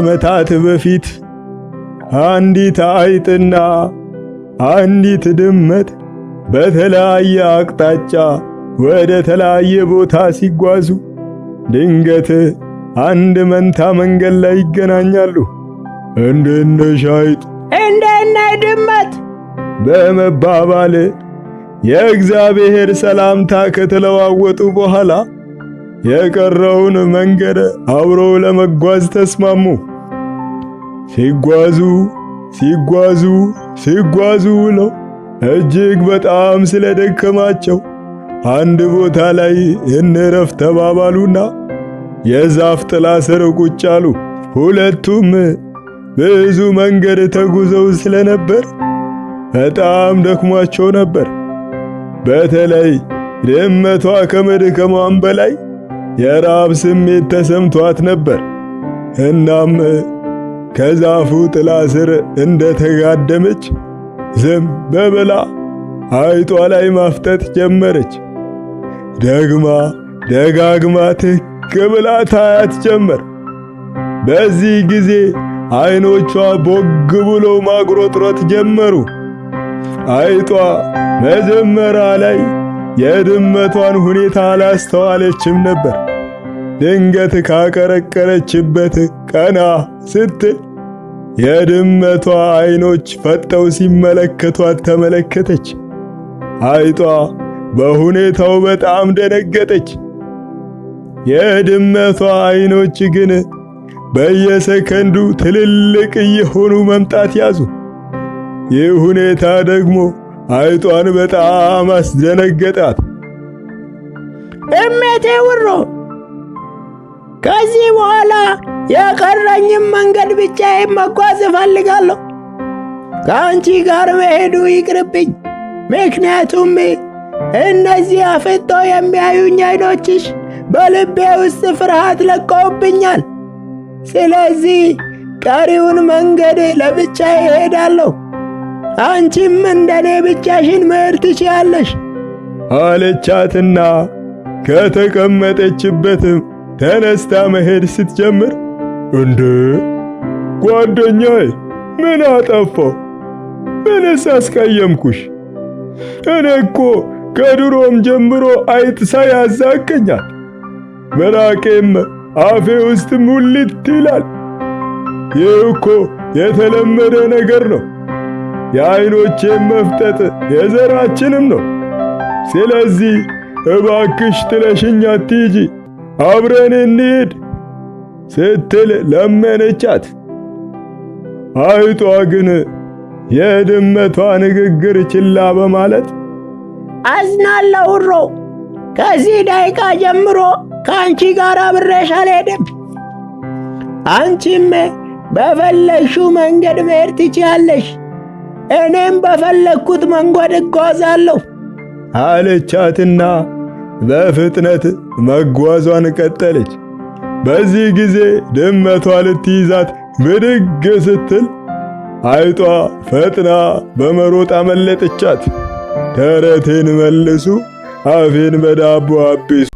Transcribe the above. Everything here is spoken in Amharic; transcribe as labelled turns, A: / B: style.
A: ዓመታት በፊት አንዲት አይጥና አንዲት ድመት በተለያየ አቅጣጫ ወደ ተለያየ ቦታ ሲጓዙ ድንገት አንድ መንታ መንገድ ላይ ይገናኛሉ። እንዴት ነሽ አይጥ፣
B: እንዴት ነህ ድመት
A: በመባባል የእግዚአብሔር ሰላምታ ከተለዋወጡ በኋላ የቀረውን መንገድ አብረው ለመጓዝ ተስማሙ። ሲጓዙ ውለው እጅግ በጣም ስለደከማቸው አንድ ቦታ ላይ እንረፍ ተባባሉና የዛፍ ጥላ ስር ቁጭ አሉ። ሁለቱም ብዙ መንገድ ተጉዘው ስለነበር በጣም ደክሟቸው ነበር። በተለይ ድመቷ ከመድከሟም በላይ የራብ ስሜት ተሰምቷት ነበር። እናም ከዛፉ ጥላ ስር እንደተጋደመች ዝም ብላ አይጧ ላይ ማፍጠጥ ጀመረች። ደጋግማ ትክ ብላ ታያት ጀመር። በዚህ ጊዜ አይኖቿ ቦግ ብለው ማጉረጥረጥ ጀመሩ። አይጧ መጀመሪያ ላይ የድመቷን ሁኔታ አላስተዋለችም ነበር። ድንገት ካቀረቀረችበት ቀና ስትል የድመቷ አይኖች ፈጠው ሲመለከቷት ተመለከተች። አይጧ በሁኔታው በጣም ደነገጠች። የድመቷ አይኖች ግን በየሰከንዱ ትልልቅ እየሆኑ መምጣት ያዙ። ይህ ሁኔታ ደግሞ አይጧን በጣም አስደነገጣት።
B: እሜቴ ውሮ፣ ከዚህ በኋላ የቀረኝም መንገድ ብቻዬን መጓዝ እፈልጋለሁ። ከአንቺ ጋር መሄዱ ይቅርብኝ። ምክንያቱም እነዚህ አፍጦ የሚያዩኝ አይኖችሽ በልቤ ውስጥ ፍርሃት ለቀውብኛል። ስለዚህ ቀሪውን መንገድ ለብቻዬ እሄዳለሁ። አንቺም እንደኔ ብቻሽን መሄድ ትችያለሽ
A: አለቻትና ከተቀመጠችበትም ተነስታ መሄድ ስትጀምር፣ እንዴ ጓደኛዬ፣ ምን አጠፋው? ምንስ አስቀየምኩሽ? እኔ እኮ ከድሮም ጀምሮ አይጥ ሳያዛቀኛል። ምራቄም አፌ ውስጥ ሙልት ይላል። ይህ እኮ የተለመደ ነገር ነው። የአይኖቼም መፍጠጥ የዘራችንም ነው። ስለዚህ እባክሽ ጥለሽኝ አትሂጂ፣ አብረን እንሂድ ስትል ለመነቻት። አይጧ ግን የድመቷ ንግግር ችላ በማለት
B: አዝናለሁ ውሮ፣ ከዚህ ደቂቃ ጀምሮ ከአንቺ ጋር አብሬሽ አልሄድም። አንቺም በፈለግሽው መንገድ መሄድ ትችያለሽ፣ እኔም በፈለግኩት መንገድ እጓዛለሁ
A: አለቻትና በፍጥነት መጓዟን ቀጠለች። በዚህ ጊዜ ድመቷ ልትይዛት ብድግ ስትል አይጧ ፈጥና በመሮጥ አመለጠቻት። ተረቴን መልሱ፣ አፌን በዳቦ አብሱ።